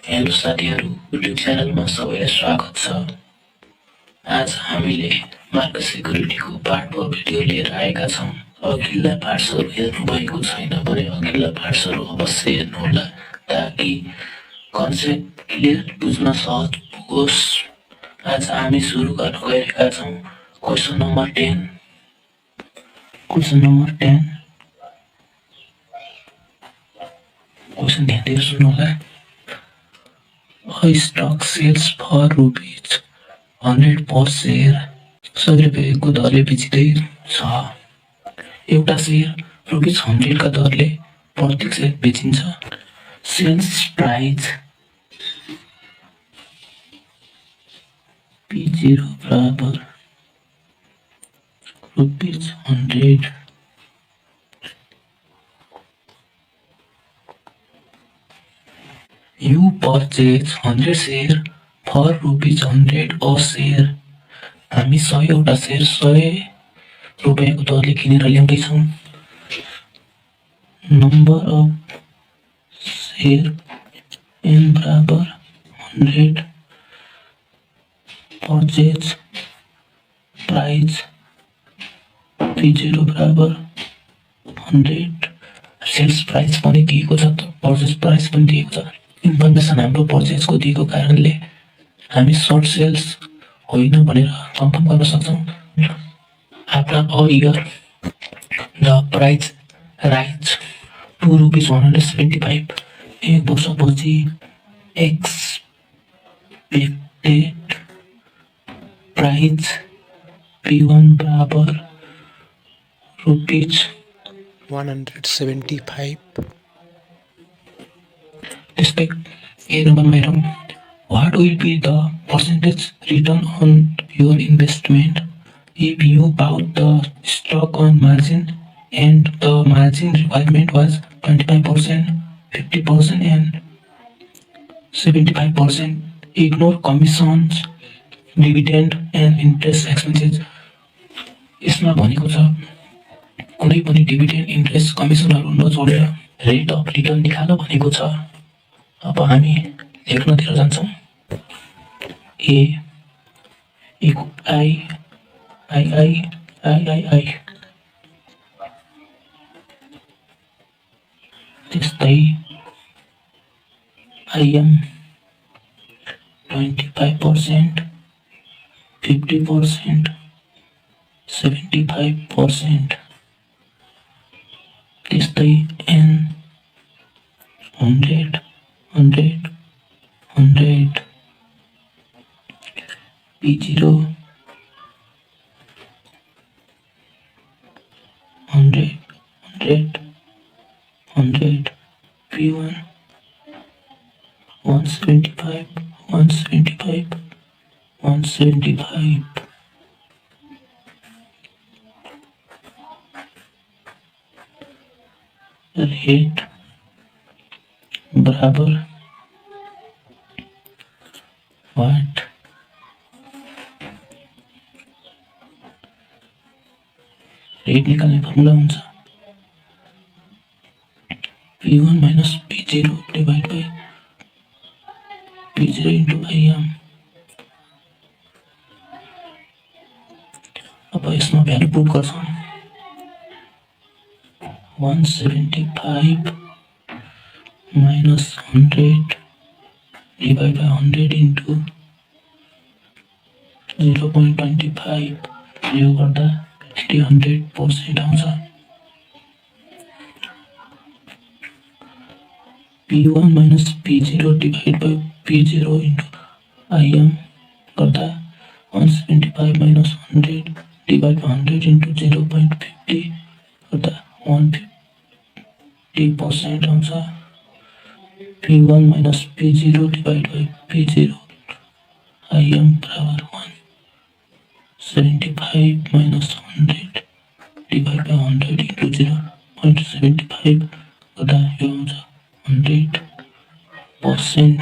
Hello साथीहरू, YouTube च्यानलमा सबैलाई स्वागत छ। आज हामीले मार्केट सिक्युरिटीको पार्ट 4 भिडियो लिएर आएका छौँ। अघिल्ला पार्ट्सहरू हेर्नु भएको छैन भने अघिल्ला पार्ट्सहरू अवश्य हेर्नुहोला ताकि कन्सेप्ट क्लियर बुझ्न सहज होस्। आज हामी सुरु गर्न गइरहेका छौँ। Question number 10। क्वेसन ध्यान दिएर सुन्नुहोला। A stock sells for rupees 100 per share. 100 रुपियाँको दरले बेचिँदै छ। एउटा सेयर रुपिस 100 का दरले प्रत्येक सेयर बेचिन्छ। सेल्स प्राइस P0 बराबर rupees 100। You purchase 100 share for rupees 100 a share. हामी 100 सेयर 100 रुपियाँको दरले किनेर ल्याउँदैछौँ। नम्बर अफ सेयर n बराबर 100। पर्चेज प्राइस P0 बराबर 100। सेल्स प्राइस पनि दिएको छ, पर्चेज प्राइस पनि दिएको छ। इन्फर्मेसन हाम्रो पर्चेजको दिएको कारणले हामी सर्ट सेल्स होइन भनेर कन्फर्म गर्न सक्छौँ। After a year the price rise to rupees 175। एक वर्षपछि एक्सपेक्टेड प्राइस P1 बराबर रुपिस 175। त्यस्तै ए नम्बरमा हेरौँ। What will be the percentage return on your investment if you bought the stock on margin and the margin requirement was 25%, 50% and 75%? Ignore commissions, dividend and interest expenses. यसमा भनेको छ कुनै पनि dividend, interest, कमिसनहरू नजोडेर रेट अफ रिटर्न निकाल्न भनेको छ। अब हामी लेख्नतिर जान्छौँ। A I I I I I I त्यस्तै आइएम 25%, 50%, 75%। त्यस्तै एन 100, 100, 100। P0 100, 100, 100। P1 175, 175, 175। रेट बराबर वाट रेट निकाल्ने फर्मुला हुन्छ P1 minus P0 divide by P0 into I'm. अब यसमा भ्यालु पुट गर्छौँ। 175 minus 100 divided by 100 into 0.25 यो गर्दा 100% आउँछ। P1 minus P0 divided by P0 into IM गर्दा 175 minus 100 divided by 100 into 0.50 गर्दा 150% आउँछ। P1 minus P0 divided by P0 IM बराबर 175 minus 100 divided by 100 into 0.75 गर्दा यो आउँछ 100%।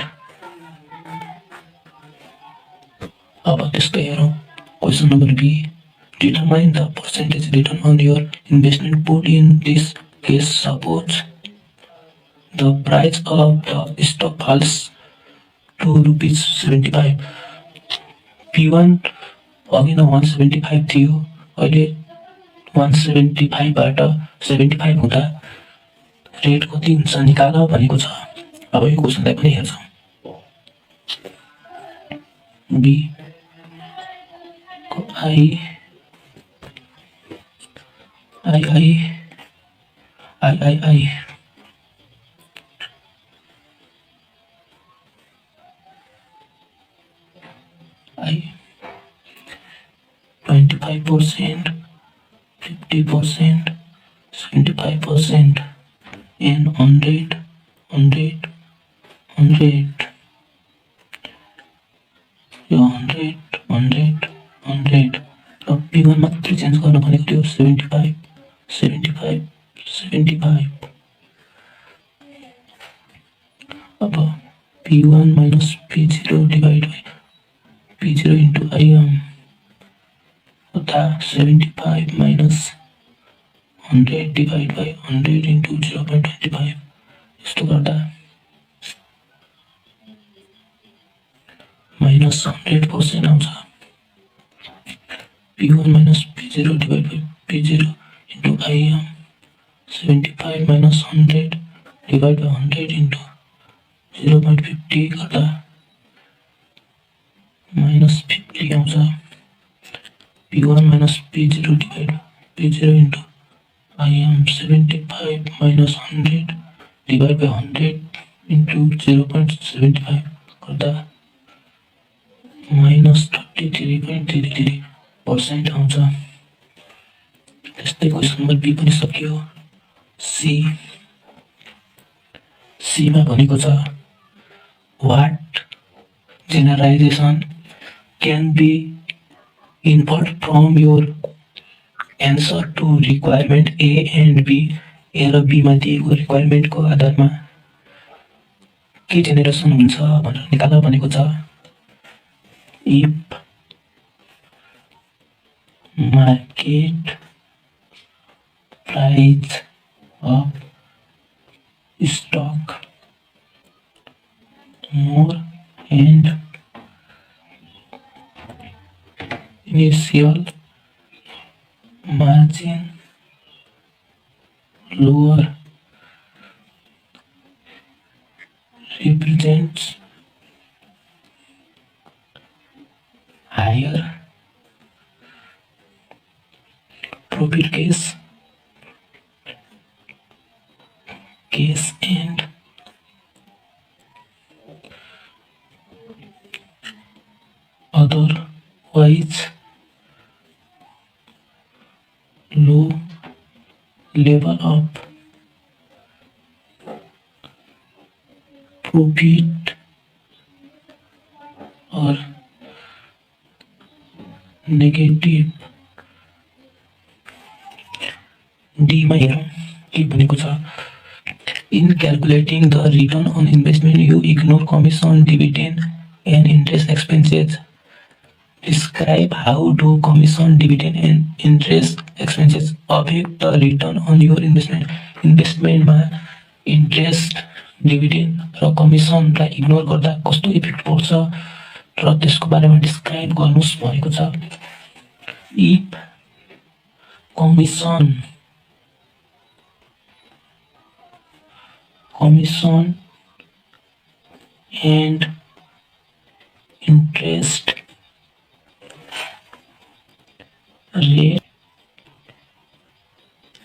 अब त्यस्तै हेरौँ। Question number B. Determine the percentage return on your investment put in this case. Suppose the price of the stock falls ₹2.75 P1 अघि न 175 थियो, अहिले 175बाट 75 हुँदा रेट कति हुन्छ निकाल भनेको छ। अब यो क्वेसनलाई पनि हेर्छौँ। बी को I I I I I I I 25%, 50%, 75% and 100 यो 100 र P1 मात्रै चेन्ज गर्न भनेको थियो 75 अब P1 minus P0 divided by P0 into IM तथा 75 minus 100 divided by 100 into 0.25 यस्तो गर्दा minus 100% आउँछ। P1 minus P0 divided by P0 into IM 75 minus 100 divided by 100 into 0.50 गर्दा minus 50 आउँछ। P1 minus P0 divided by P0 into IM 75 minus 100 divided by 100 into 0.75 गर्दा minus 33.33% आउँछ। त्यस्तै question number be पनि सकियो। सीमा भनेको छ what generalization can be inferred from your answer to requirement A and B। A र B मा दिएको रिक्वायरमेन्टको आधारमा के जेनेरेसन हुन्छ भनेर निकाल भनेको छ। if market price of stock more and initial margin lower represents higher profit case and otherwise low level of profit or negative D मा हेरौँ के भनेको छ। In calculating the return on investment, you ignore commission, dividend, and interest expenses. Describe how do commission, dividend, and interest expenses affect the return on your investment. Investment मा interest, dividend र commissionलाई ignore गर्दा कस्तो effect पर्छ र त्यसको बारेमा describe गर्नुस् भनेको छ। If commission and interest rate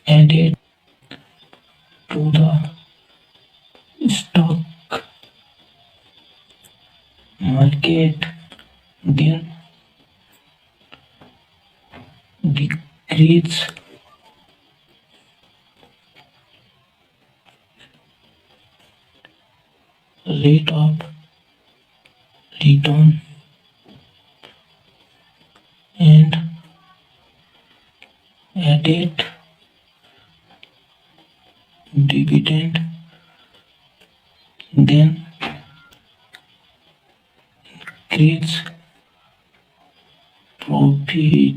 added to the stock market then decrease rate of return and added dividend then increase profit।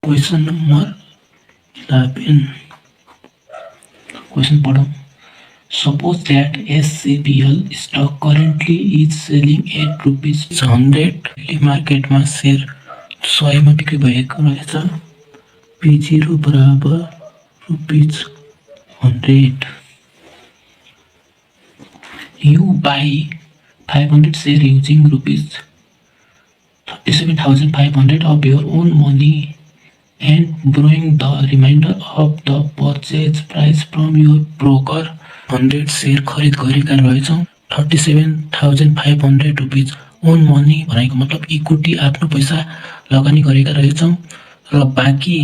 Question number 11 question पढौँ। Suppose that SCBL stock currently is selling at rupees 100 मार्केटमा share 100 मा बिक्री भएको रहेछ P0 बराबर rupees 100 you buy 500 share using rupees 37,500 of your own money and borrowing the remainder of the purchase price from your broker 100 share खरिद गरेका रहेछौँ 37,500 rupees own money भनेको मतलब इक्विटी आफ्नो पैसा लगानी गरेका रहेछौँ र बाँकी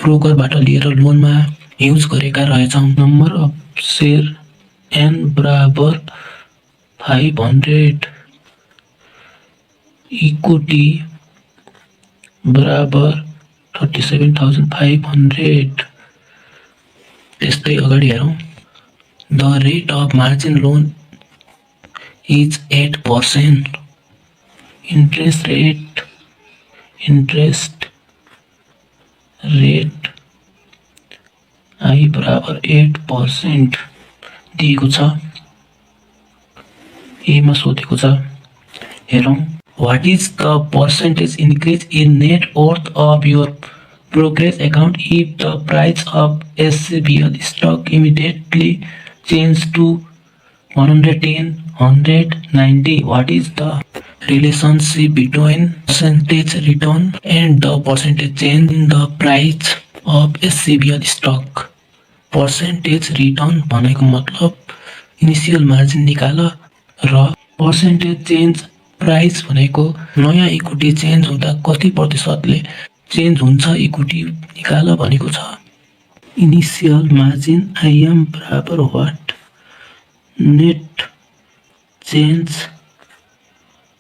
ब्रोकरबाट लिएर लोनमा युज गरेका रहेछौँ नम्बर अफ सेयर एन बराबर 500 इक्विटी बराबर 37,500 त्यस्तै अगाडि हेरौँ the rate of margin loan is 8% interest rate I बराबर 8% दिएको छ एमा सोधेको छ हेरौँ What is the percentage increase in net worth of your brokerage account if the price of SCBL stock immediately changes to 110, 190? What is the relationship between percentage return and the percentage change in the price of SCBL stock? Percentage return भनेको मतलब initial margin निकाल र percentage change price भनेको नयाँ equity change हुँदा कति प्रतिशतले change हुन्छ इक्विटी निकाल भनेको छ इनिसियल मार्जिन आइएम बराबर what net change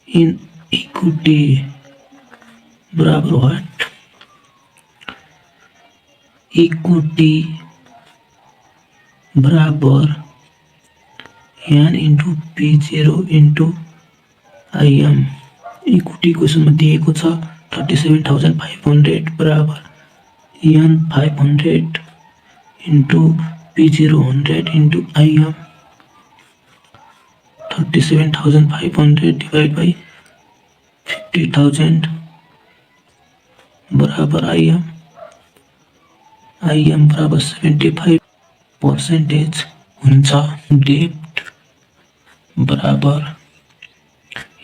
in equity बराबर वाट इक्विटी बराबर an into P0 into IM equity क्वेसनमा दिएको छ 37,500 बराबर N 500 into P0 100 into IM 37,500 divide by 50,000 बराबर आइएम बराबर 75% हुन्छ डेट बराबर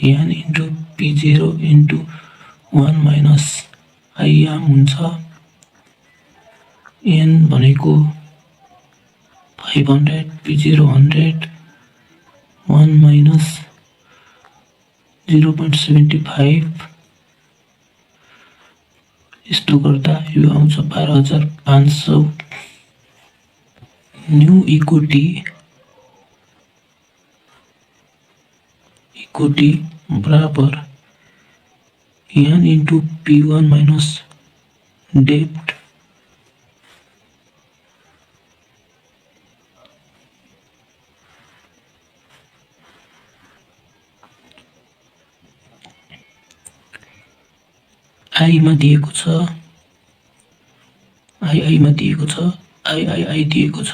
an into P0 into 1 minus IM हुन्छ एन भनेको 500 P0 100 1 माइनस 0.75 यस्तो गर्दा यो आउँछ 12,500 न्यू इक्विटी बराबर एन इन्टु P1 माइनस डेप्ट आईमा दिएको छ आईमा दिएको छ आई दिएको छ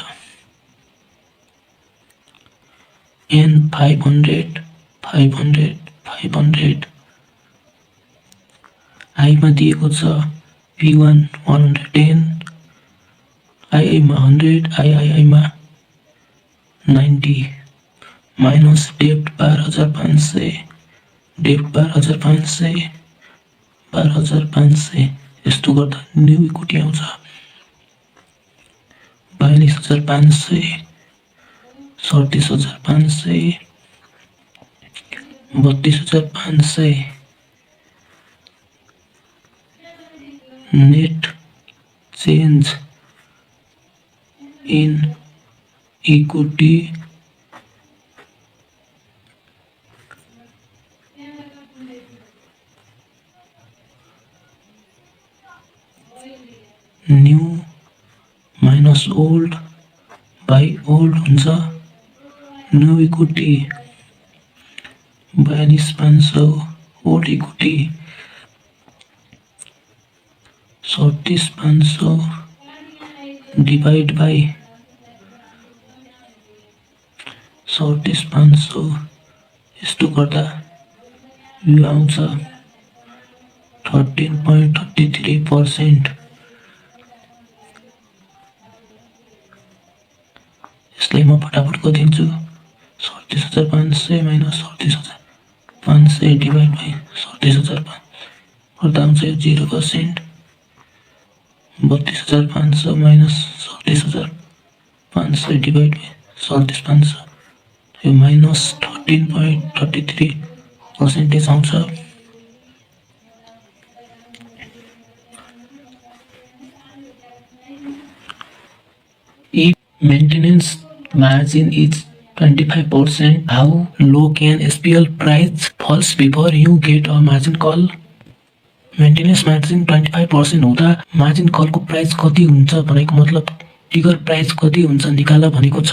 एन 500 आईमा दिएको छ P1 110 आईमा 100 आईमा 90 माइनस डेप्ट 12,500 यस्तो गर्दा न्यू इक्विटी आउँछ 42,500 37,500 32,500 net change in equity new minus old by old हुन्छ new equity 42,500 old equity 37,500 divide by 37 500 यस्तो गर्दा यो आउँछ 13.33%। यसलाई म फटाफट गरिदिन्छु। 37,500 माइनस 37,500 डिभाइड बाई 37,500 गर्दा आउँछ यो 0%। 32,500 माइनस 37,500 डिभाइड बाई 37,500 यो माइनस 13.33% आउँछ। If maintenance margin is 25%, how low can SPL price falls before you get a margin call? Maintenance margin 25% हुँदा मार्जिन कलको प्राइस कति हुन्छ भनेको मतलब टिगर प्राइस कति हुन्छ निकाल भनेको छ।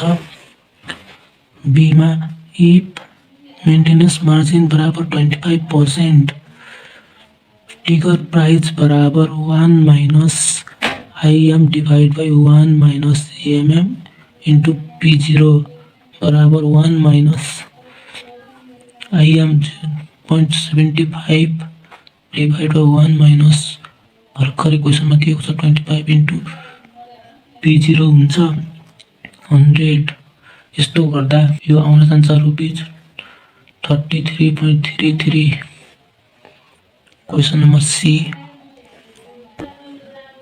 बीमा इफ मेन्टेनेन्स मार्जिन बराबर 25%, टिगर प्राइस बराबर 1 minus IM divide by 1 minus AMM into P0 बराबर 1 minus IM 0.75 divide by 1 minus भर्खर क्वेसनमा दिएको छ 25 इंटू P0 हुन्छ 100। यस्तो गर्दा यो आउन जान्छ rupees 33.33। Question number C,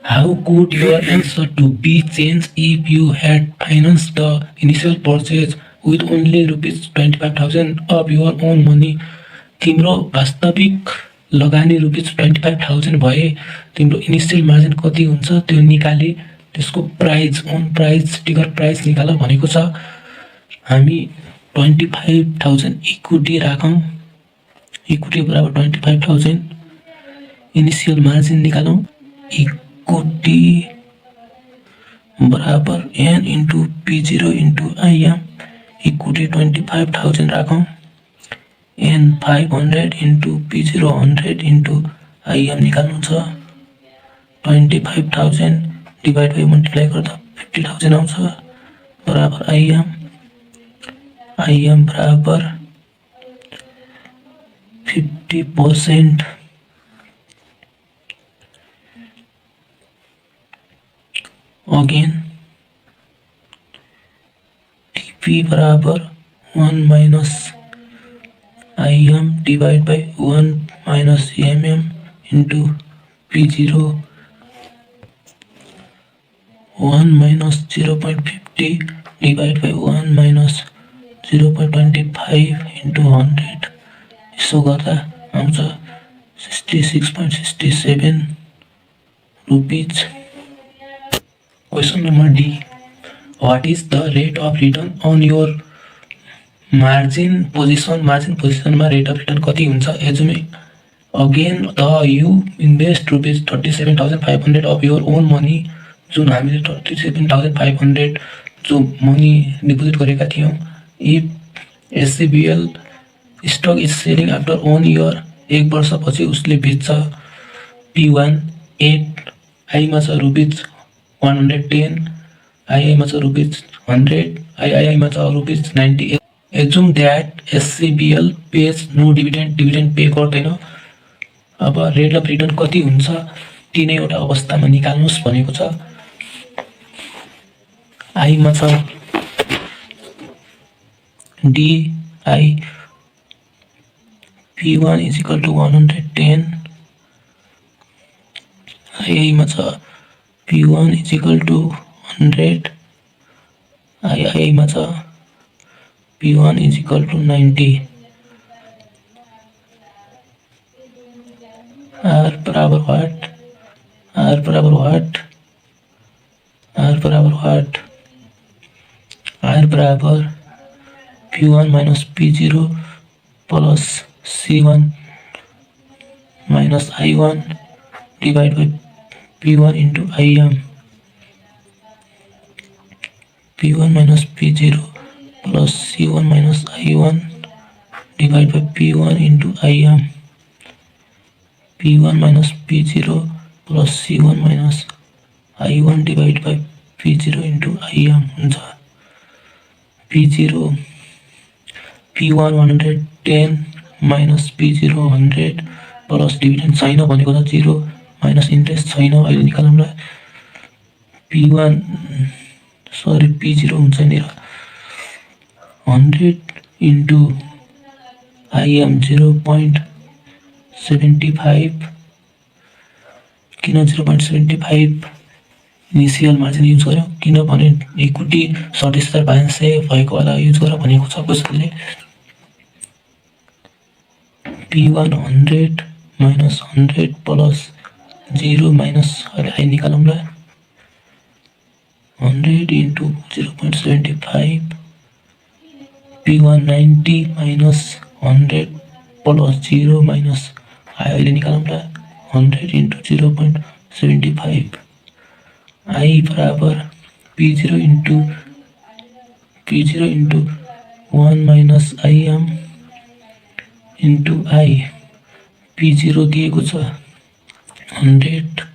how could your answer to be changed if you had financed the initial purchase with only rupees 25,000 of your own money? तिम्रो वास्तविक लगानी रुपीज 25,000 भए तिम्रो इनिशियल मार्जिन कति हुन्छ त्यो निकाले त्यसको प्राइस ओन प्राइस टिगर प्राइस निकाल भनेको छ। हामी 25,000 इक्विटी राखौं, इक्विटी बराबर 25,000 इनिशियल मार्जिन निकालौं। इक्विटी बराबर N into P0 into IM, equity 25,000 राखौं। N 500 into P0 100 into IM निकाल्नु छ। 25,000 डिवाइड बाई मल्टिप्लाई गर्दा 50,000 आउँछ बराबर IM बराबर 50%। अगेन TP बराबर 1 minus IM divide by 1 minus MM into P0 1 minus 0.50 divide by 1 minus 0.25 into 100 यसो गर्दा आउँछ 66.67 rupees. Question number D, what is the rate of return on your margin position? Margin पोजिसनमा rate of return कति हुन्छ? Assume again the you invest rupees 37,500 of your own money, जुन हामीले 37,500 जो money deposit गरेका थियौं। If SCBL stock is selling after 1 year, एक वर्षपछि उसले बेच्छ। P1 8 आईमा छ रुपीज 110, II मा छ रुपीज 100, III मा छ rupees 98। Assume that SCBL pays no dividend, dividend pay गर्दैन। अब रेट अफ रिटर्न कति हुन्छ तीनैवटा अवस्थामा निकाल्नुस् भनेको छ। I मा छ DI P1 is equal to 110, II मा छ P1 is equal to 100, II मा छ P1 is equal to 90। R बराबर what? R बराबर what? R बराबर what? R बराबर P1 minus P0 plus C1 minus I1 divide by P1 into IM। P1 minus P0 plus C1 minus I1 divide by P1 into IM। P1 minus P0 plus C1 minus I1 divide by P0 into IM हुन्छ। P0 P1 110 minus P0 100 plus dividend छैन भनेको त 0 minus interest छैन अहिले निकालौँला P1 sorry P0 हुन्छ नि 100 into IM 0.75 किन 0.75 initial margin use गर्यो किनभने इक्विटी 27,500 भएको होला युज गर भनेको छ कसैले P1 100 minus 100 plus 0 minus I निकालूंगा 100 into 0.75 P1 90 minus 100 plus 0 minus I निकालूंगा 100 into 0.75 I बराबर P0 into 1 minus IM into I P0 दिएको छ 100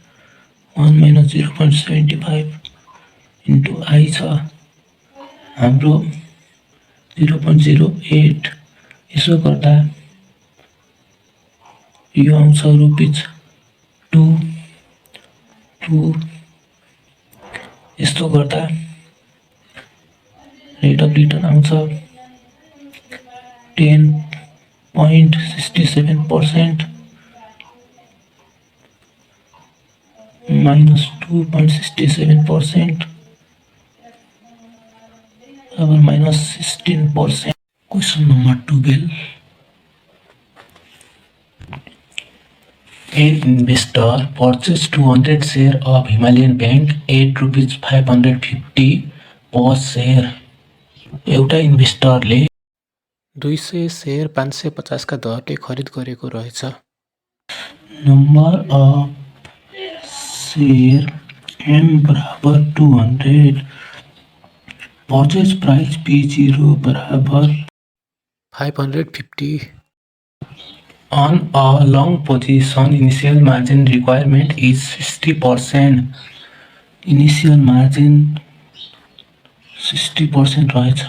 1 minus 0.75 into I छ हाम्रो 0.08 यसो गर्दा यो आउँछ रुपीज 2 यस्तो गर्दा रेट अफ रिटर्न आउँछ 10.67% minus 2.67% or minus 16%. Question number 12. An investor purchased 200 share of Himalayan Bank at rupees 550 per share. एउटा इन्भेस्टरले 200 शेयर 550 का दरले खरिद गरेको रहेछ नम्बर अफ शेयर M बराबर 200 परचेज प्राइस P0 बराबर 550 On a long position initial margin requirement is 60%. Initial margin 60% रहेछ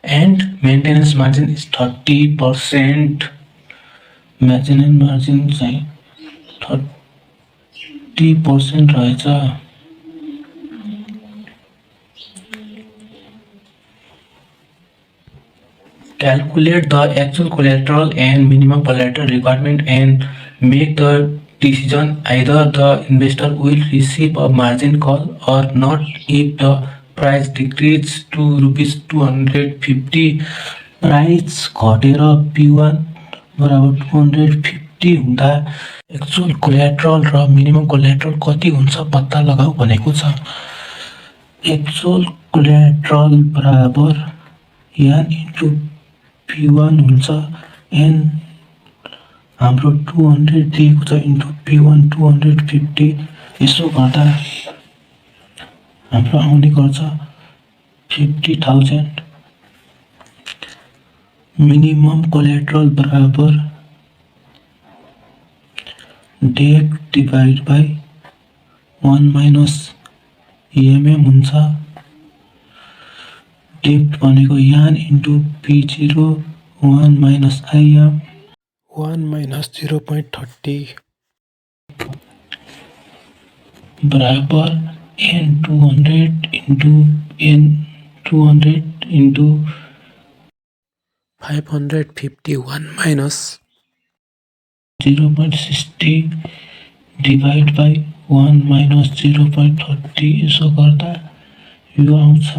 and maintenance margin is 30%. Maintenance margin चाहिँ 30% रहेछ Calculate the actual collateral and minimum collateral requirement and make the decision either the investor will receive a margin call or not if the price decreases to rupees 250 price घटेर P1 बराबर 250 हुँदा actual collateral र minimum collateral कति हुन्छ पत्ता लगाऊ भनेको छ एक्चुअल कोल्याट्रल बराबर यान इन्टु P1 हुन्छ n हाम्रो 200 दिएको छ इन्टु P1 250 यसो गर्दा हाम्रो आउने गर्छ 50,000 मिनिमम कोल्याट्रल बराबर debt divide by 1 minus EMM हुन्छ डेट भनेको N into P0 1 minus IM 1 minus 0.30 बराबर N 200 into N 200 into 551 minus 0.60 divide by 1 minus 0.30 यसो गर्दा यो आउँछ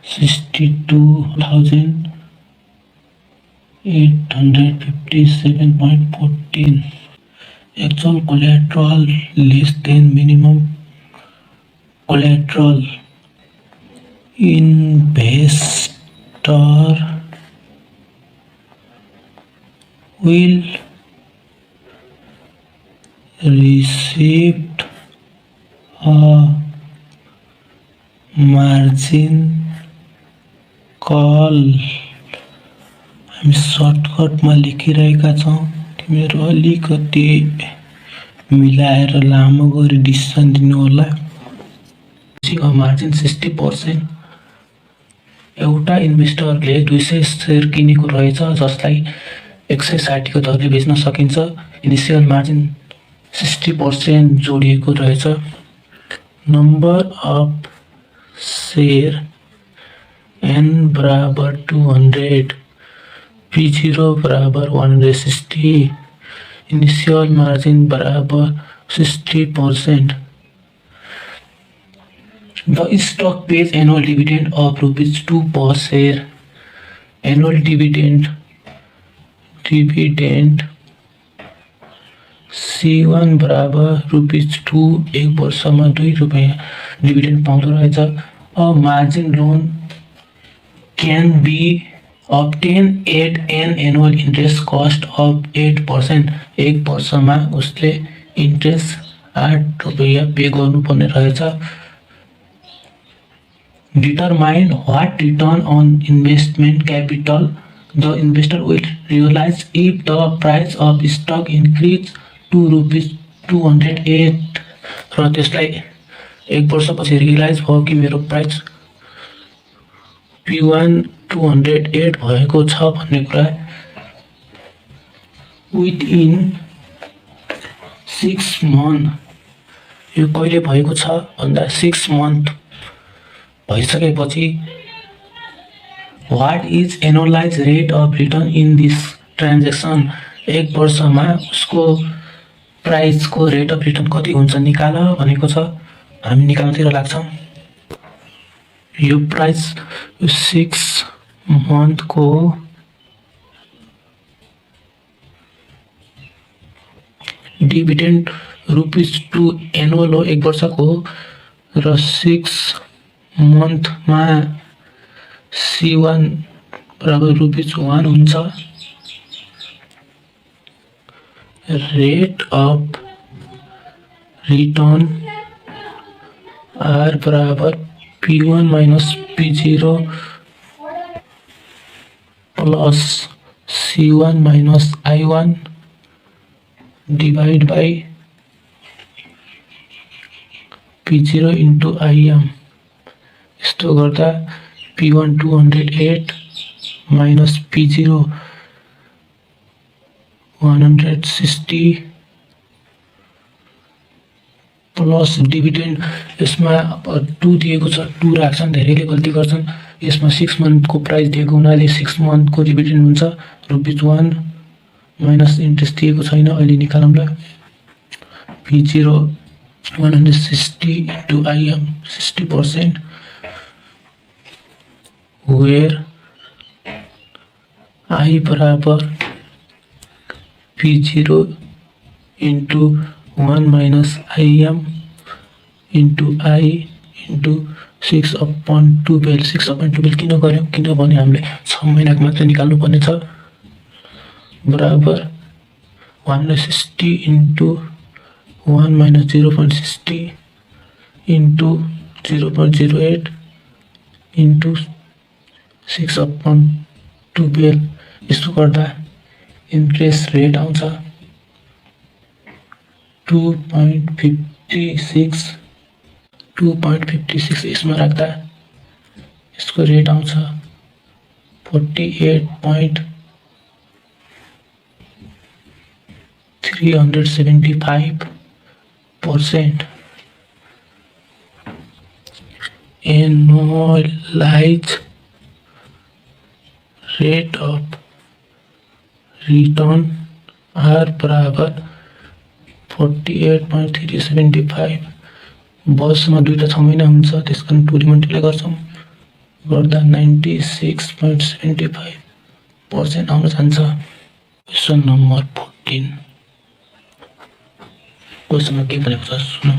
62,857.14 Actual collateral less than minimum collateral investor will receive a margin call हामी सर्टकटमा लेखिरहेका छौँ तिमीहरू अलिकति मिलाएर लामो गरी डिसिसन दिनु होला मार्जिन 60% एउटा इन्भेस्टरले 200 सेयर किनेको रहेछ जसलाई 160 को दरले बेच्न सकिन्छ। इनिसियल मार्जिन 60% जोडिएको रहेछ। नम्बर अफ सेयर n बराबर 200, P0 बराबर 160, इनिशियल मार्जिन बराबर 60%। The stock pays annual dividend of ₹2 per share. Annual dividend C1 बराबर ₹2, एक वर्षमा ₹2 डिभिडेन्ड पाउँदो रहेछ। A margin loan can be obtained at an annual interest cost of 8%. एक वर्षमा उसले इन्ट्रेस्ट ₹8 पे गर्नुपर्ने रहेछ। Determine what return on investment capital the investor will realize if the price of stock increase to ₹208 र त्यसलाई एक वर्षपछि realise भयो कि मेरो प्राइस P1 208 भएको छ भन्ने कुरा विदिन 6 मन्थ, यो कहिले भएको छ भन्दा 6 मन्थ भइसकेपछि what is annualise rate of return in this transaction, एक वर्षमा उसको प्राइसको रेट अफ रिटर्न कति हुन्छ निकाल भनेको छ। हामी निकाल्नतिर लाग्छौँ। यो प्राइस 6 मन्थको डिभिडेन्ड ₹2 एनुअल हो, एक वर्षको, र 6 मन्थमा C1 बराबर ₹1 हुन्छ। रेट अफ रिटर्न R बराबर P1 minus P0 plus C1 minus I1 divide by P0 into IM। यस्तो गर्दा P1 208 minus P0 160 plus dividend, यसमा अब 2 दिएको छ, 2 राख्छन्, धेरैले गल्ती गर्छन्। यसमा 6 मन्थको प्राइस दिएको हुनाले 6 मन्थको डिभिडेन्ड हुन्छ ₹1 माइनस इन्ट्रेस्ट दिएको छैन, अहिले निकालौँला। P0 160 into IM 60%, where I बराबर P0 into 1 minus IM into I into 6/12। 6/12 किन गऱ्यौँ किनभने हामीले 6 महिनाको मात्र निकाल्नु पर्ने छ। बराबर 160 इन्टु 1 माइनस 0.60 इन्टु 0.08 इन्टु 6/12। यसो गर्दा इन्ट्रेस्ट रेट आउँछ 2.56। यसमा राख्दा यसको रेट आउँछ 48.375%। Annualise rate of return R बराबर 48.375। वर्षमा 2 6 महिना हुन्छ, त्यस कारण 2 मल्टिप्लाई गर्छौँ, गर्दा 96.75% आउन जान्छ। Question number 14। क्वेसनमा के भनेको छ सुनौ।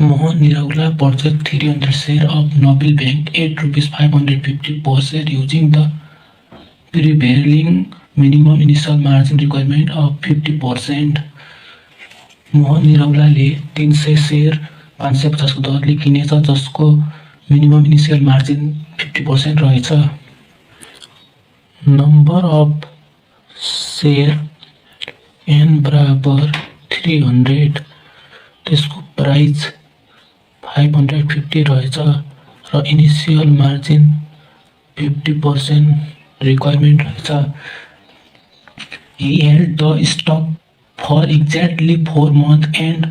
Mohan Niraula purchased 300 share of Noble Bank at ₹550 per share using the prevailing minimum initial margin requirement of 50%। Mohan निरौलाले 300 सेयर 550 को दरले किनेछ जसको मिनिमम इनिसियल मार्जिन 50% रहेछ। नम्बर अफ सेयर n बराबर 300, त्यसको प्राइस 550 रहेछ र इनिसियल मार्जिन 50% रिक्वायरमेन्ट रहेछ। He held the stock for exactly 4 months and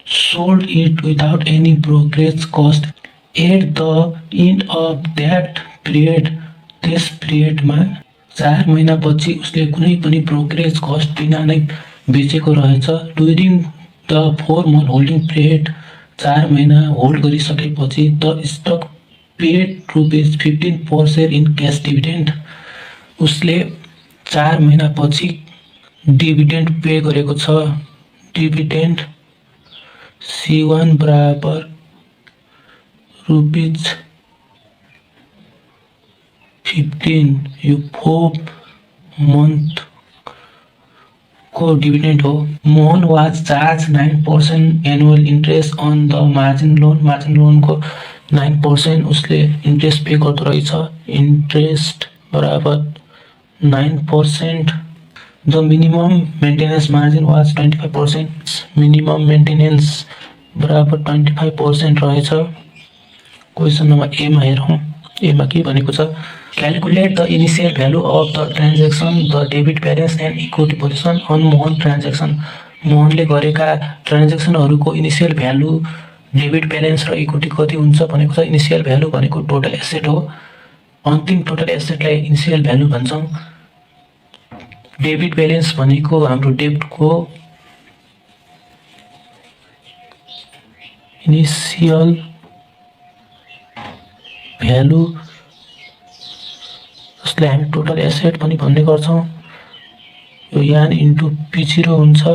sold it without any brokerage cost. At the end of that period, त्यस पिरियडमा 4 महिनापछि उसले कुनै पनि ब्रोकरेज कस्ट बिना नै बेचेको रहेछ। During the 4 month holding period 4 महिना होल्ड गरिसकेपछि the stock paid rupees 15 per share in cash dividend. उसले 4 महिनापछि डिभिडेन्ड पे गरेको छ। डिभिडेन्ड C1 बराबर रुपिज 15 यो 4 month को डिभिडेन्ड हो। Mohan was charge 9% annual interest on the margin loan. Margin लोनको 9% उसले इन्ट्रेस्ट पे गर्दो रहेछ। इन्ट्रेस्ट बराबर 9%। The minimum maintenance margin was 25%। Minimum maintenance बराबर 25% रहेछ। क्वेसन नम्बर एमा हेरौँ। एमा के भनेको छ, calculate the initial value of the transaction the debit balance and equity position on Mohan transaction. मोहनले गरेका ट्रान्जेक्सनहरूको इनिसियल भ्यालु, डेबिट ब्यालेन्स र इक्विटी कति हुन्छ भनेको छ। इनिसियल भ्यालु भनेको टोटल एसेट हो। अन्तिम टोटल एसेटलाई इनिसियल भ्यालु भन्छौँ। डेबिट ब्यालेन्स भनेको हाम्रो डेब्टको इनिसियल भ्यालु, जसलाई हामी टोटल एसेट पनि भन्ने गर्छौँ। यो यान इन्टु P0 हुन्छ।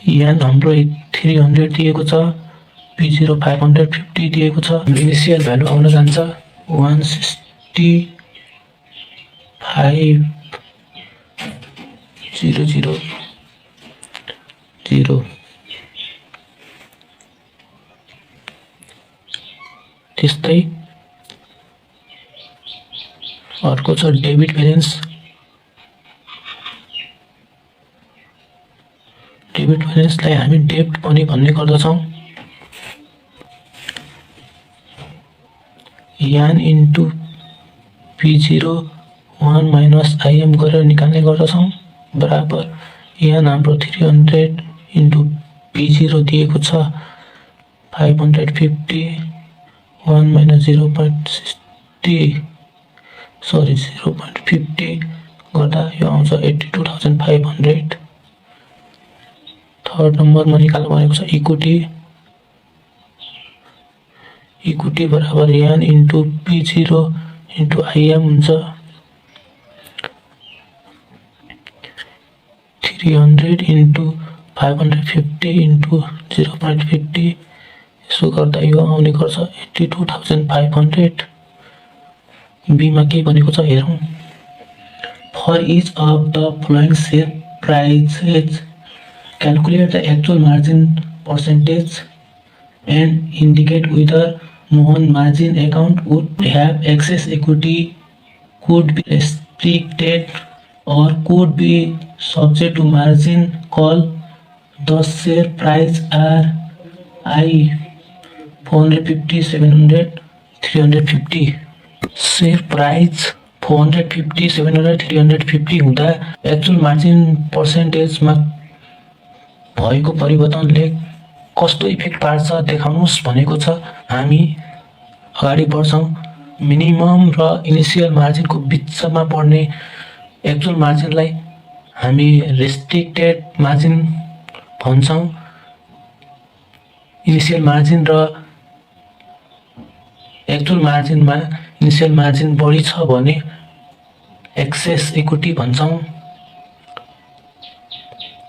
यान हाम्रो 300 दिएको छ, P0 550 दिएको छ। इनिसियल भ्यालु आउन जान्छ 165,000। त्यस्तै अर्को छ डेबिट ब्यालेन्स। डेबिट ब्यालेन्सलाई हामी डेब्ट पनि भन्ने गर्दछौँ। यान इन्टु P0 1 माइनस IM गरेर निकाल्ने गर्दछौँ बराबर यान हाम्रो 300 इन्टु P0 दिएको छ 550 1 माइनस 0.50 गर्दा यो आउँछ 82,500। थर्ड नम्बरमा निकाल्नु भनेको छ इक्विटी। इक्विटी बराबर यान इन्टु P0 इन्टु IM हुन्छ 300 इन्टु 550 इन्टु 0.50। यसो गर्दा यो आउने गर्छ 82,500। बीमा के भनेको छ हेरौँ। For each of the following share prices calculate the actual margin percentage and indicate whether Mohan margin account would have excess equity, could be restricted or could be subject to margin call. The share price are I 450, 700, 350. Share price 450, 700, 350 हुँदा actual margin पर्सेन्टेजमा भएको परिवर्तनले कस्तो effect पार्छ देखाउनुहोस् भनेको छ। हामी अगाडि बढ्छौँ। मिनिमम र इनिसियल मार्जिनको बिचमा पर्ने एक्चुअल मार्जिनलाई हामी रेस्ट्रिक्टेड मार्जिन भन्छौँ। इनिसियल मार्जिन र एक्चुअल मार्जिनमा इनिसियल मार्जिन बढी छ भने एक्सेस इक्विटी भन्छौँ।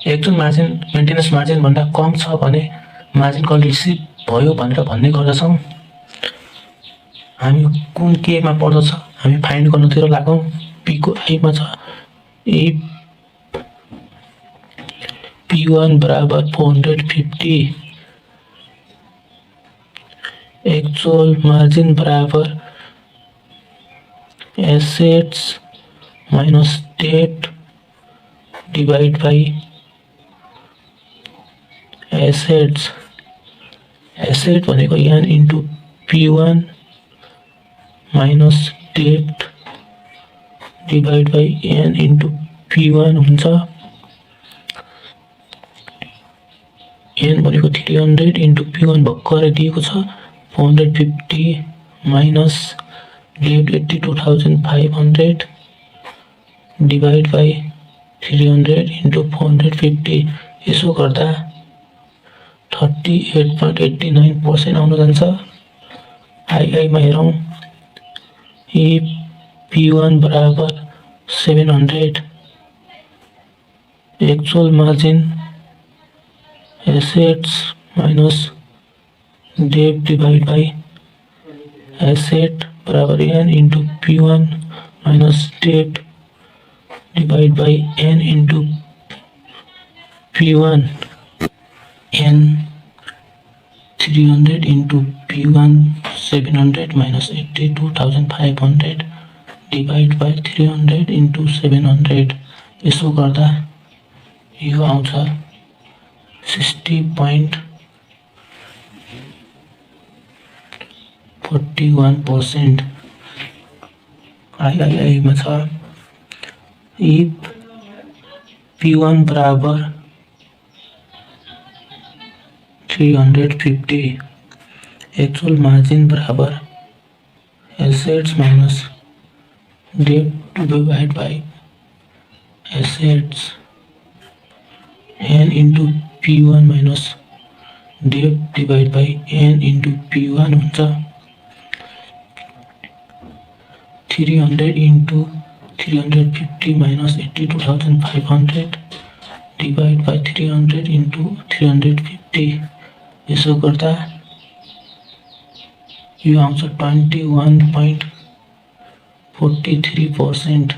एक्चुअल मार्जिन मेन्टेनेन्स मार्जिन भन्दा कम छ भने मार्जिन कल रिसिभ भयो भनेर भन्ने गर्दछौँ। हामी कुन केमा पर्दछ हामी फाइन्ड गर्नुतिर लागौँ। पीको आईमा छ P1 बराबर 450, एक्चुअल मार्जिन बराबर assets minus debt divide by assets. Asset भनेको N into P1 minus debt divide by an into P1 हुन्छ। एन भनेको 300 इन्टु P1 भर्खरै दिएको छ 450 minus debt 82,500 divide by 300 into 450। यसो गर्दा 38.89% आउन जान्छ। आइमा हेरौँ। इफ P1 बराबर 700 actual margin assets minus debt divide by asset बराबर an into P1 minus debt divide by an into P1 n 300 into P1 700 minus 82,500 divide by 300 into 700। यसो गर्दा यो आउँछ 60.41%। आइमा छ। इफ P1 बराबर 350 एक्चुअल मार्जिन बराबर assets minus debt divide by assets N into P1 minus debt divide by an into P1 हुन्छ। 300 into 350 minus 82,500 divide by 300 into 350। यसो गर्दा यो आउँछ 21.43%।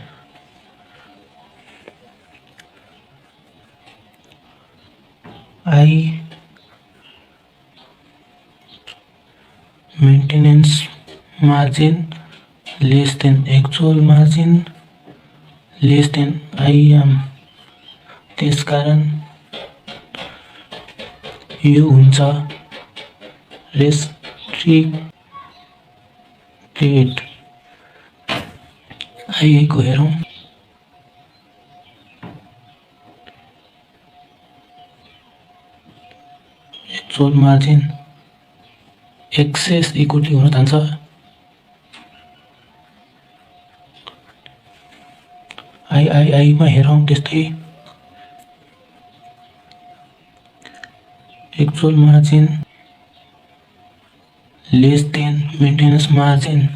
I maintenance margin less than actual margin less than IM. त्यसकारण यो हुन्छ restricted. आइएको हेरौँ। Actual margin access equity हुन जान्छ। आइमा हेरौँ त्यस्तै। Actual margin less then maintenance margin.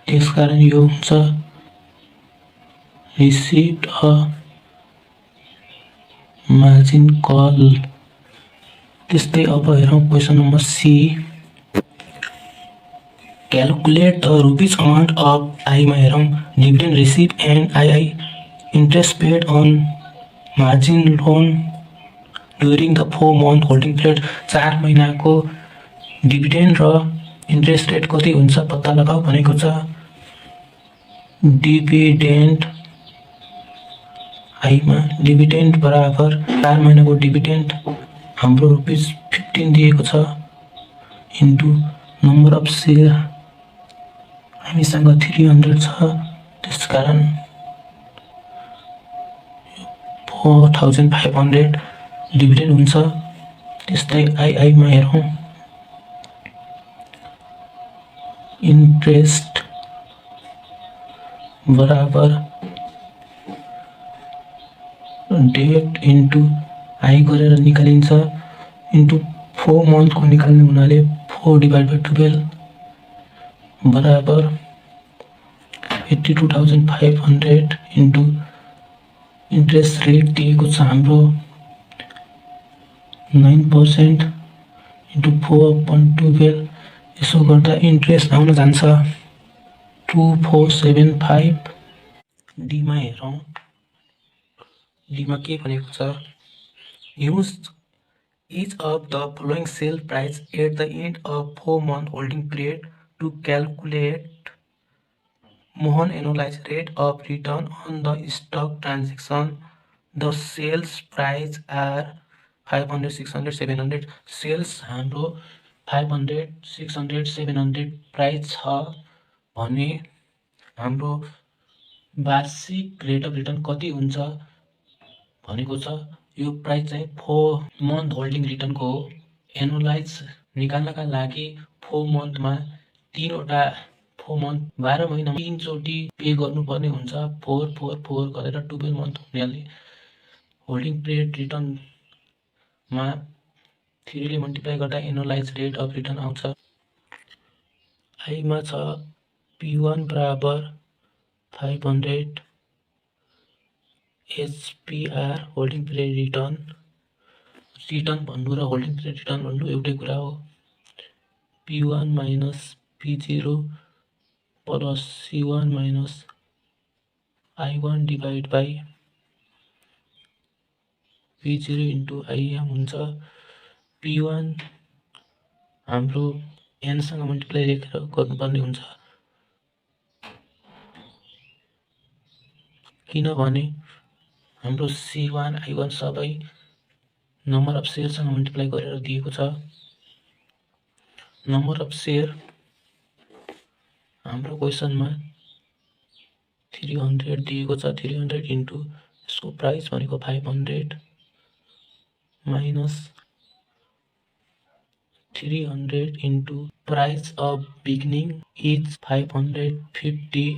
त्यसकारण यो हुन्छ रिसिभ्ड अ मार्जिन कल। त्यस्तै अब हेरौँ question number C. Calculate the rupees amount of आइमा हेरौँ dividend receive and I interest paid on margin loan during the 4 month holding period. 4 महिनाको dividend र इन्ट्रेस्ट रेट कति हुन्छ पत्ता लगाऊ भनेको छ। डिभिडेन्ड आइमा डिभिडेन्ड बराबर 4 महिनाको डिभिडेन्ड हाम्रो ₹15 दिएको छ इन्टु नम्बर अफ सेयर हामीसँग 300 छ। त्यसकारण 4,500 डिभिडेन्ड हुन्छ। त्यस्तै आइमा हेरौँ। इन्ट्रेस्ट बराबर डेट इन्टु आई गरेर निकालिन्छ इन्टु 4 month को निकाल्ने हुनाले 4 डिवाइड बाई 12 बराबर 82,500 इन्टु इन्ट्रेस्ट रेट दिएको छ हाम्रो 9% इन्टु 4.12। यसो गर्दा इन्ट्रेस्ट आउन जान्छ 2475। डीमा हेरौँ। डीमा के भनेको छ। Use each of the following sale price at the end of 4 month holding period to calculate Mohan annualized rate of return on the stock transaction. The sales price are 500, 600, 700. Sales हाम्रो 500, 600, 700 price छ भने हाम्रो वार्षिक rate of return कति हुन्छ भनेको छ। यो प्राइस चाहिँ 4 मन्थ होल्डिङ रिटर्नको हो। एनुलाइज निकाल्नका लागि 4 मन्थमा 12 महिनामा 3 चोटि पे गर्नुपर्ने हुन्छ। 4 गरेर 12 मन्थ हुनाले होल्डिङ पिरियड रिटर्नमा 3 ले मल्टिप्लाई गर्दा एनुलाइज रेट अफ रिटर्न आउँछ। आईमा छ P1 बराबर 500, HPR होल्डिङ पिरियड रिटर्न भन्नु र होल्डिङ पिरियड रिटर्न भन्नु एउटै कुरा हो। P1 minus P0 plus C1 minus I1 divide by P0 into IM हुन्छ। P1 हाम्रो Nसँग मल्टिप्लाई लेखेर गर्नुपर्ने हुन्छ, किनभने हाम्रो C1 I1 सबै नम्बर अफ सेयरसँग मल्टिप्लाई गरेर दिएको छ। नम्बर अफ सेयर हाम्रो क्वेसनमा 300 दिएको छ। 300 इन्टु यसको प्राइस भनेको 500 minus 300 into price of beginning is 550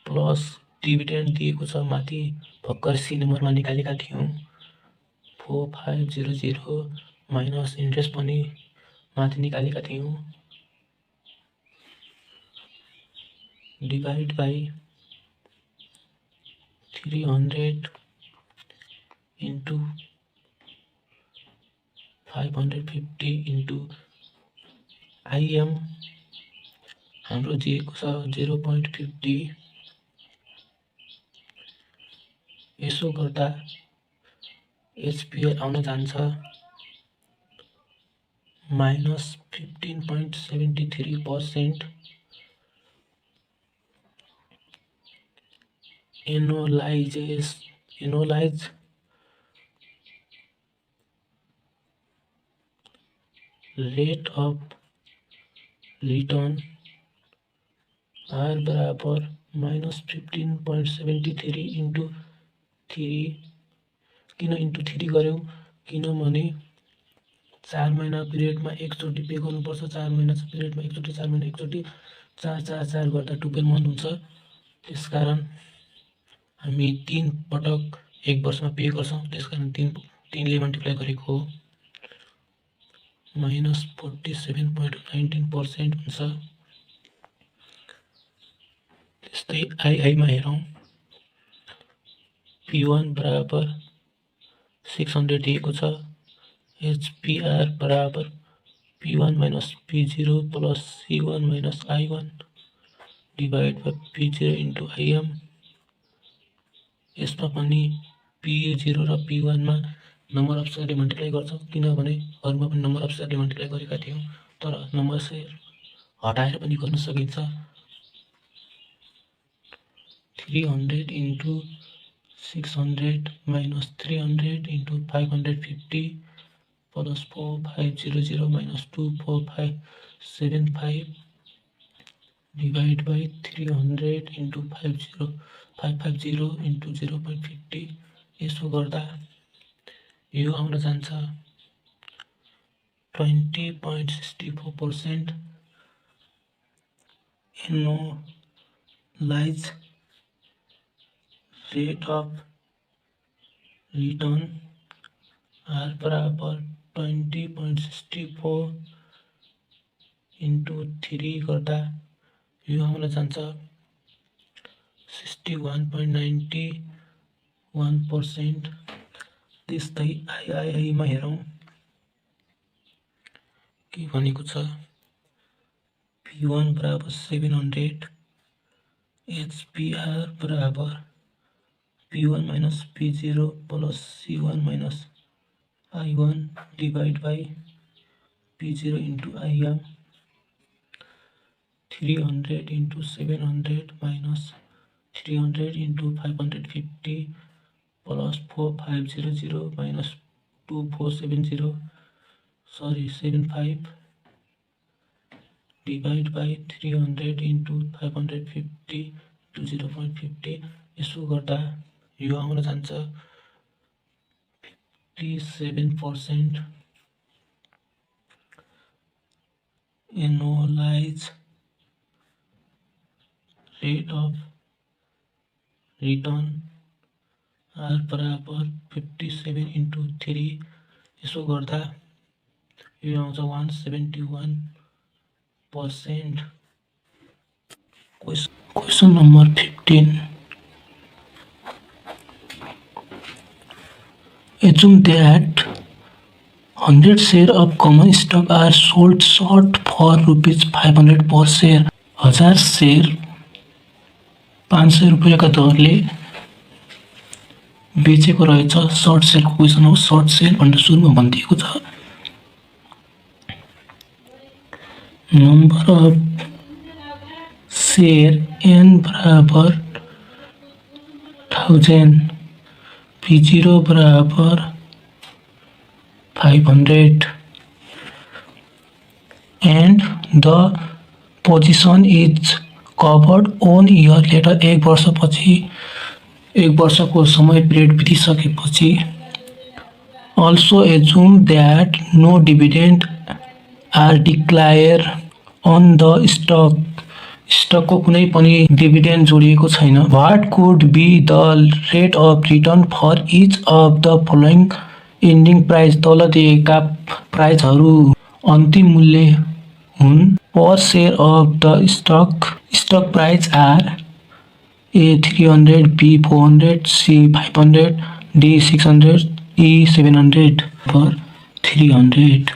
plus dividend दिएको छ। माथि भर्खर सी नम्बरमा निकालेका थियौँ 4500 माइनस इन्ट्रेस्ट पनि माथि निकालेका थियौँ divide by 300 into 550 into IM हाम्रो दिएको छ 0.50। यसो गर्दा HPR आउन जान्छ minus 15.73%। Annualised rate of return R बराबर माइनस 15.73 इन्टु 3। किन इन्टु 3 गऱ्यौँ? किनभने 4 महिना पिरियडमा एकचोटि पे गर्नुपर्छ। 4 महिना पिरियडमा एकचोटि, 4 महिना एकचोटि, 4 गर्दा 12 मन्थ हुन्छ। त्यसकारण हामी 3 पटक एक वर्षमा पे गर्छौँ, त्यसकारण 3 ले मल्टिप्लाई गरेको हो। माइनस 47.19% हुन्छ। त्यस्तै आईमा हेरौँ P1 बराबर 600 दिएको छ। HPR बराबर P1 minus P0 plus C1 minus I1 divide by P0 into IM। यसमा पनि P0 र P1 मा नम्बर अफ सेयरले मल्टिप्लाई गर्छौँ, किनभने अरूमा पनि नम्बर अफ सेयरले मल्टिप्लाई गरेका थियौँ, तर नम्बर सेयर हटाएर पनि गर्न सकिन्छ। 300 into 600 minus 300 into 550 plus 4500 minus 24575 divide by 300 into 550 into 0.50। यसो गर्दा यो आउन जान्छ 20.64%। Annualised rate of return R बराबर 20.64 इन्टु 3 गर्दा यो आउन जान्छ 61.91%। त्यस्तै आईमा हेरौँ के भनेको छ। P1 बराबर 700, HPR बराबर P1 minus P0 plus C1 minus I1 divide by P0 into IM। 300 into 700 minus 300 into 550 plus 4500 minus 2470 75 divide by 300 into 550 to 0.50 यसो गर्दा यो आउन जान्छ 57% annualise rate of return R बराबर 57 इन्टु 3 यसो गर्दा यो आउँछ 171%। Question number 15 assume that 100 share of common stock are sold short for rupees 500 per share। 1000 share 500 रुपियाँका दरले बेचेको रहेछ। सर्ट सेलको क्वेसन हो। सर्ट सेल भनेर सुरुमा भनिदिएको छ। नम्बर अफ शेयर n बराबर 1000 P0 बराबर 500 and the position is covered 1 year later। एक वर्षको समय period बितिसकेपछि also assume that no dividend are declared on the stock। स्टकको कुनै पनि डिभिडेन्ड जोडिएको छैन। What could be the rate of return for each of the following ending price। तल दिएका प्राइसहरू अन्तिम मूल्य हुन्। Per share of the stock price are A 300, B 400, C 500, D 600, E 700 for 300।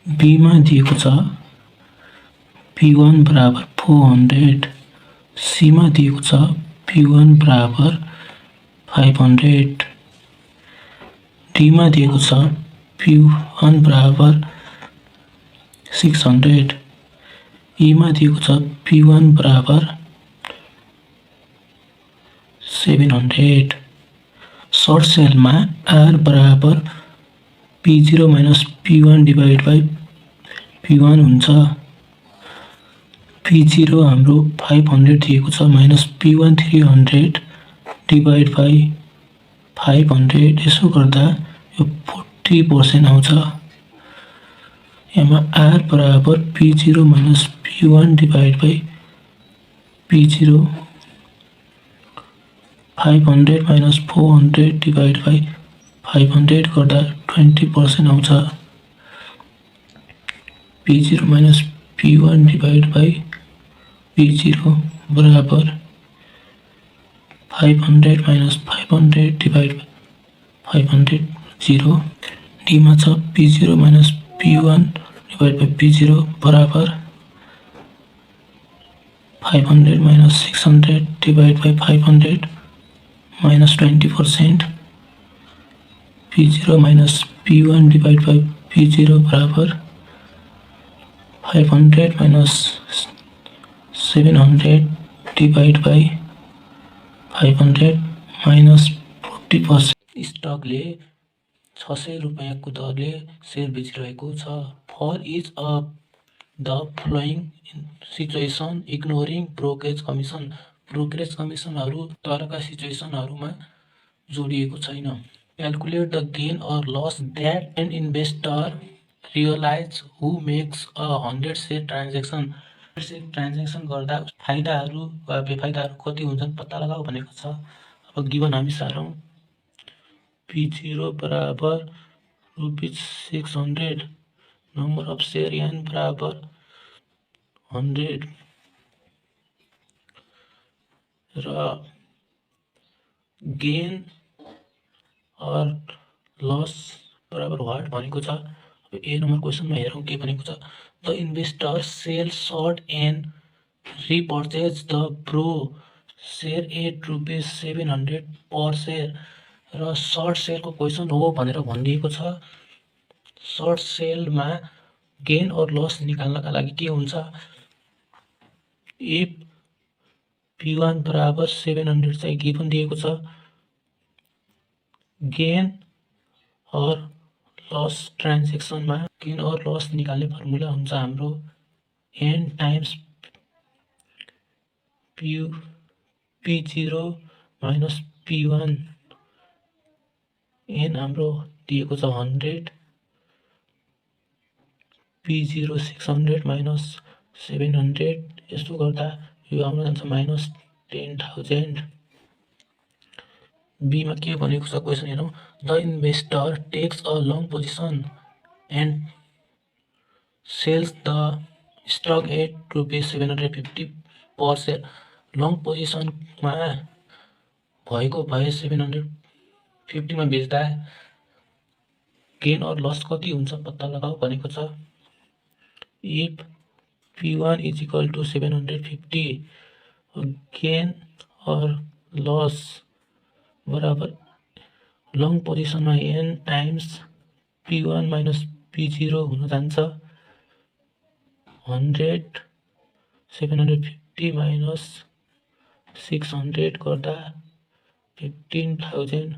B मा दिएको छ P1 बराबर 400, C मा दिएको छ P1 बराबर 500, D मा दिएको छ P1 बराबर 600, E मा दिएको छ P1 बराबर 700। सर्ट सेलमा R बराबर P0 minus P1 divide by P1 हुन्छ। P0 हाम्रो 500 दिएको छ माइनस P1 300 डिभाइड बाई 500 यसो गर्दा यो 40% आउँछ। यहाँ R बराबर P0 minus P1 divide by P0 500 minus 400 divide by 500 गर्दा 20% आउँछ। P0 minus P1 divide by P0 बराबर 500 माइनस 500 डिभाइड बाई 500 0। D मा छ P0 minus P1 divide by P0 बराबर 500 minus 600 divide by 500 minus 20%। P0 minus P1 divide by P0 बराबर 500 minus 700 divide by 500 minus 40%। स्टकले 600 रुपियाँको दरले सेयर बेचिरहेको छ। For each of the following situation ignoring brokerage commission. Brokerage कमिसनहरू तरका सिचुएसनहरूमा जोडिएको छैन। Calculate the gain or loss that an investor realise who makes a 100 share transaction. Share transaction गर्दा फाइदाहरू वा बेफाइदाहरू कति हुन्छन् पत्ता लगाऊ भनेको छ। अब गिभन हामी सारौँ P0 बराबर ₹600, नम्बर अफ शेयर n बराबर 100 र गेन और लस बराबर वाट भनेको छ। अब ए नम्बर क्वेसनमा हेरौँ के भनेको छ। The investor sell short and repurchase the borrowed share at ₹700 per share. र सर्ट सेलको क्वेसन हो भनेर भनिदिएको छ। सर्ट सेलमा गेन और लस निकाल्नका लागि के हुन्छ। इफ P1 बराबर 700 चाहिँ गिभन दिएको छ। गेन और लस ट्रान्जेक्सनमा गेन अर लस निकाल्ने फर्मुला हुन्छ हाम्रो an times P0 minus P1। An हाम्रो दिएको छ 100, P0 600 माइनस 700। यसो गर्दा यो आउन जान्छ माइनस 10,000। बीमा के भनेको छ क्वेसन हेरौँ। The investor takes a long position and sells the stock at ₹750 per share. Long पोजिसनमा भएको भए 750मा बेच्दा गेन अर लस कति हुन्छ पत्ता लगाऊ भनेको छ। If P1 is equal to 750, gain or loss बराबर लङ पोजिसनमा N times P1 minus P0 हुन जान्छ 100, 750 माइनस 600 गर्दा 15,000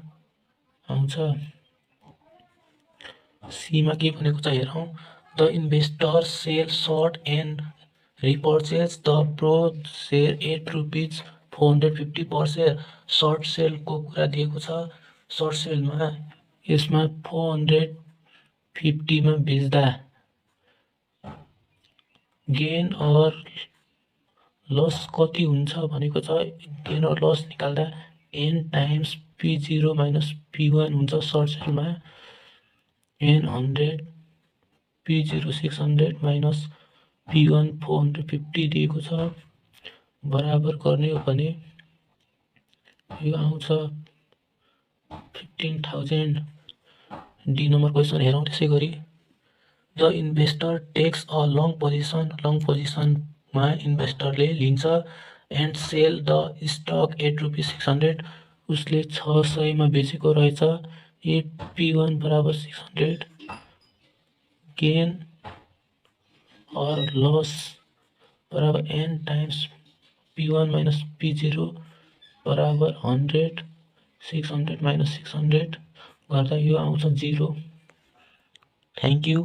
आउँछ। सीमा के भनेको छ हेरौँ। The investor sell short and repurchase the pro share at ₹450 per share. Short सेलको कुरा दिएको छ। सर्ट सेलमा यसमा 450मा बेच्दा गेन अर लस कति हुन्छ भनेको छ। गेन अर लस निकाल्दा N times P0 minus P1 हुन्छ। सर्ट सेलमा एन 100, P0 600 माइनस P1 450 दिएको छ। बराबर गर्ने हो भने यो आउँछ 15,000। डी नम्बर क्वेसन हेरौँ। त्यसै गरी the investor takes a long position. Long पोजिसनमा इन्भेस्टरले लिन्छ and sell the stock at ₹600। उसले 600मा बेचेको रहेछ। इफ P1 बराबर 600, गेन अर लस बराबर N times P1 minus P0 बराबर 100, 600 माइनस 600 गर्दा यो आउँछ 0। Thank you.